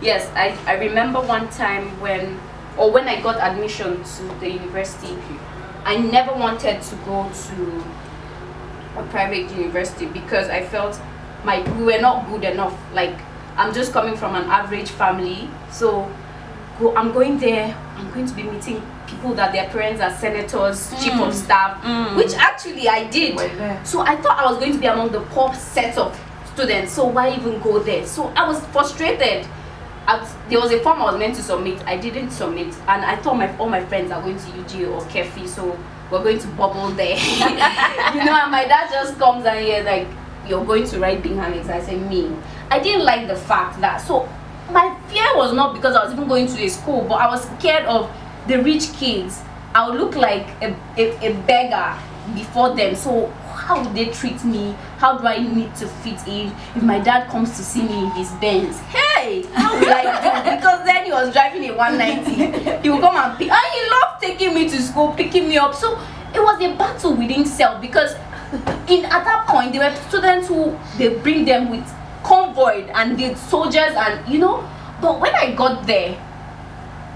Yes, I remember one time when I got admission to the university, I never wanted to go to a private university because I felt we were not good enough. Like, I'm just coming from an average family, so I'm going there, I'm going to be meeting people that their parents are senators, chief of staff, which actually I did. So I thought I was going to be among the poor set of students, so why even go there? So I was frustrated. There was a form I was meant to submit, I didn't submit, and I thought all my friends are going to UG or Kefi, so we're going to bubble there. You know, and my dad just comes and he's like, you're going to write Bingham exam. I said, me. I didn't like the fact that, so my fear was not because I was even going to a school, but I was scared of the rich kids. I would look like a beggar before them. So how would they treat me? How do I need to fit in? If my dad comes to see me in his Benz, hey, how will I do? Because then he was driving a 190. He would come and pick, and he loved taking me to school, picking me up. So it was a battle within self, because at that point there were students who they bring them with convoy and the soldiers, and you know. But when I got there,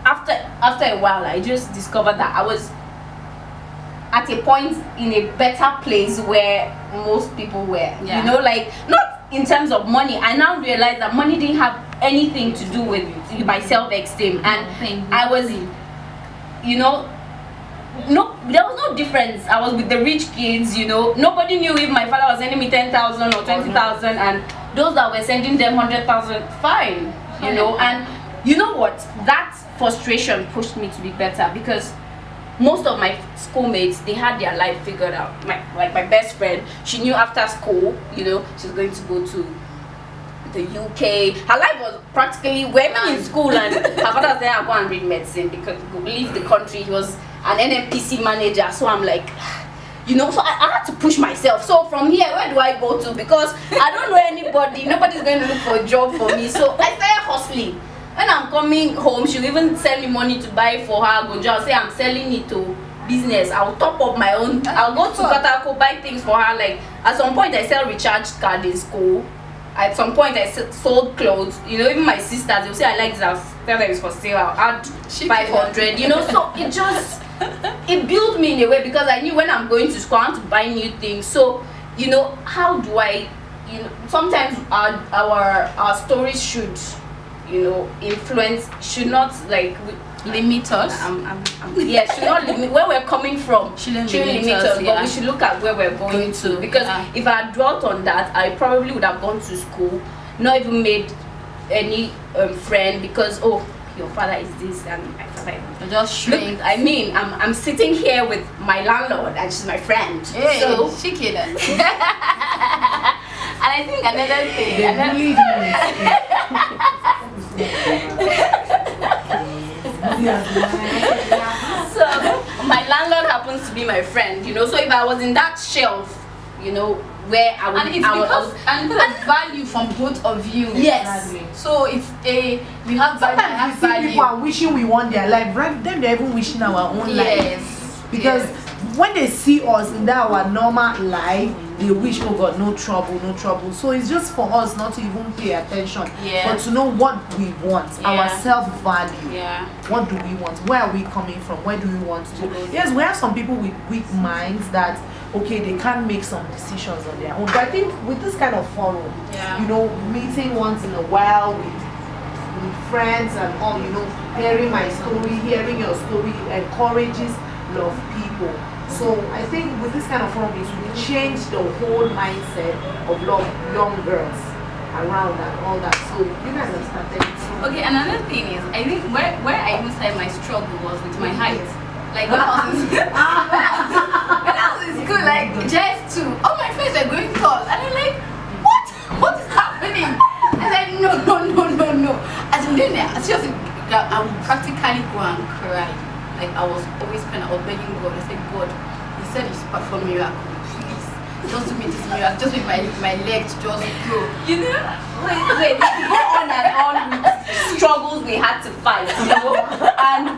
after a while, I just discovered that I was at a point in a better place where most people were. Yeah. You know, like, not in terms of money. I now realize that money didn't have anything to do with my self-esteem, and I was, you know, no, there was no difference. I was with the rich kids, you know. Nobody knew if my father was sending me 10,000 or 20,000, and those that were sending them 100,000, fine, you know. And you know what? That frustration pushed me to be better, because most of my schoolmates, they had their life figured out. My best friend, she knew after school, you know, she's going to go to the UK. Her life was practically women in school, and her father said, "I'll go and read medicine because he could leave the country." He was an NNPC manager, so I'm like, you know, so I had to push myself. So from here, where do I go to? Because I don't know anybody. Nobody's going to look for a job for me. So I started hustling. When I'm coming home, she'll even send me money to buy for her gonja. I'll say I'm selling it to business. I'll top up my own. I'll go to Katako, buy things for her. Like, at some point, I sell recharge card in school. At some point, I sold clothes. You know, even my sisters, they'll say, I like this. I'll tell them it's for sale. I'll add 500. You know, so it just, it built me in a way, because I knew when I'm going to school, I want to buy new things. So, you know, how do I, you know, sometimes our stories should, you know, influence, should not like limit us. Yeah, should not limit where we're coming from. Shouldn't limit us, but we should look at where we're going to. Because if I had dwelt on that, I probably would have gone to school, not even made any friend, because your father is this and my father is just shrink. Look, I mean, I'm sitting here with my landlord and she's my friend. Hey, so she killed us. And I think another thing. So my landlord happens to be my friend, you know. So if I was in that shelf, you know, where I would, and it's because value from both of you. Yes. So it's you have value. Sometimes I have value. People are wishing we want their life, rather than they're even wishing our own life. Because when they see us in that our normal life, they wish, oh God, no trouble, no trouble. So it's just for us not to even pay attention, but to know what we want, our self-value. Yeah. What do we want? Where are we coming from? Where do we want to go? Yes, we have some people with weak minds that, okay, they can't make some decisions on their own. But I think with this kind of forum, you know, meeting once in a while with friends and all, you know, hearing my story, hearing your story encourages a lot of people. So I think with this kind of forum, it will change the whole mindset of young girls around and all that. So you guys have started. Okay, another thing is, I think where I even started my struggle was with my height. Like when I was in school, like just two, all my friends are going tall, and I'm like, what is happening? I said, no. As in then, seriously, I would practically go and cry. Like I was always crying, I was begging God. I said, God, you said you perform miracle, please. Just to make this miracle, just make my legs just grow. You know, wait, go on and on with struggles we had to fight, you know, and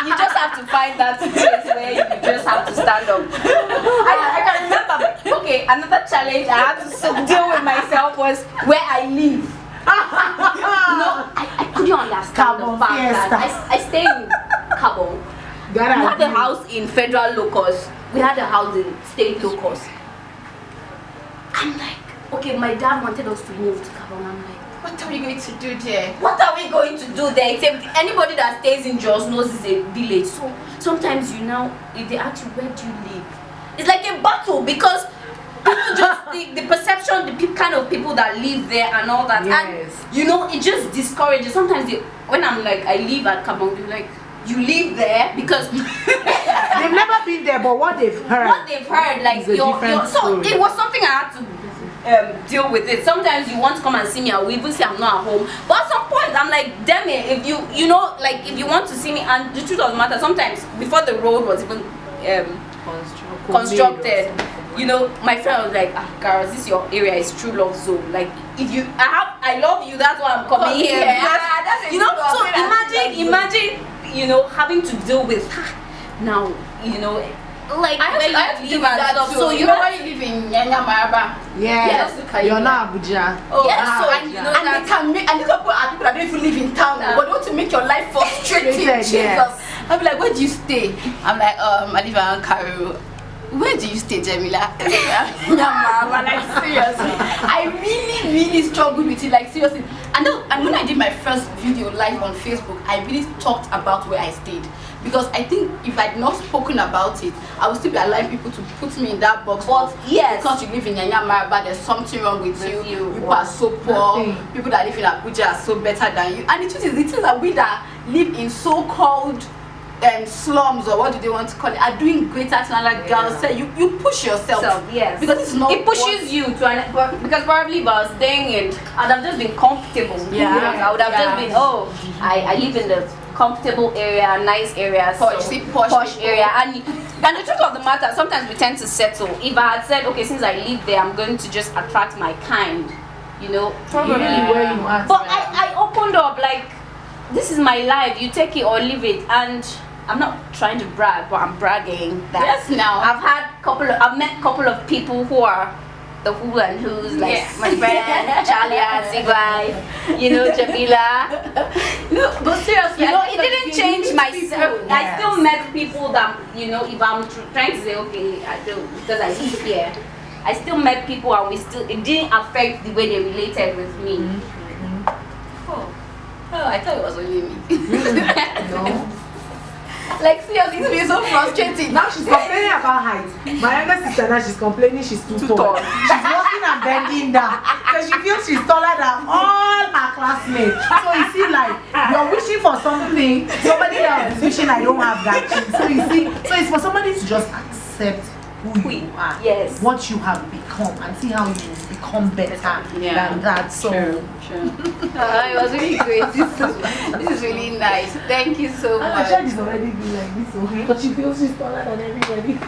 you just have to find that place where you just have to stand up. I can remember, okay, another challenge I had to deal with myself was where I live. No, don't understand the fact that I stay in Cabo. We had a house in federal locus. We had a house in state locus. I'm like, okay, my dad wanted us to move to Cabo. I'm like, what are we going to do there? What are we going to do there? Except anybody that stays in Jos knows it's a village. So sometimes if they ask you where do you live, it's like a battle because people just the perception, the kind of people that live there and all that. Yes. And it just discourages. Sometimes when I'm like, I live at Kabong, they're like, you live there because they've never been there, but what they've heard, like so it was something I had to deal with it. Sometimes you want to come and see me, I will even say I'm not at home. But at some point, I'm like, damn it, if if you want to see me, and the truth of the matter, sometimes before the road was even constructed, my friend was like, girls, this your area is true love zone. Like, I love you, that's why I'm coming here. Because, so imagine, having to deal with now, like I have to do that too. So you know why you live in Nyanya Maraba? Yes. You're not Abuja. Oh, yes. So and they can make, and these people are people that don't even live in town, but they want to make your life frustrating. Jesus. I'll be like, where do you stay? I'm like, I live in Cairo. Where do you stay, Jamila? Like, seriously. I really, really struggled with it, like, seriously. And when I did my first video live on Facebook, I really talked about where I stayed. Because I think if I'd not spoken about it, I would still be allowing people to put me in that box. But yes, because you live in Nyanya Maraba, there's something wrong with you. People are so poor. People that live in Abuja are so better than you. And the truth is, the things that we that live in so-called slums, or what do they want to call it, are doing greater things. Like girls say, you push yourself. Yes. Because it's not. It pushes you to because probably if I was staying in, I'd have just been comfortable. Yeah. I would have just been, I live in the comfortable area, nice area, posh area, and the truth of the matter, sometimes we tend to settle. If I had said, okay, since I live there, I'm going to just attract my kind, probably where you are. But I opened up like, this is my life, you take it or leave it. And I'm not trying to brag, but I'm bragging that yes, now I've met a couple of people who are the who and who's, like my friend Chalia, Zigwai, Jamila. No, but seriously, it didn't change myself. Yes. I still met people that, if I'm trying to say, okay, I don't, because I live here, I still met people and it didn't affect the way they related with me. Mm-hmm. Oh, I thought it was only me. No. Like, seriously, it's been so frustrating. Now she's complaining about height. My younger sister now, she's complaining she's too tall. She's walking and bending down because she feels she's taller than all her classmates. So you see, like, you're wishing for something, somebody else is wishing I don't have that. So you see, so it's for somebody to just accept who you are, what you have become, and see how you become better than that. So it was really great. This is really nice. Thank you so much. Ashad is already been like this, okay? But she feels she's taller than everybody.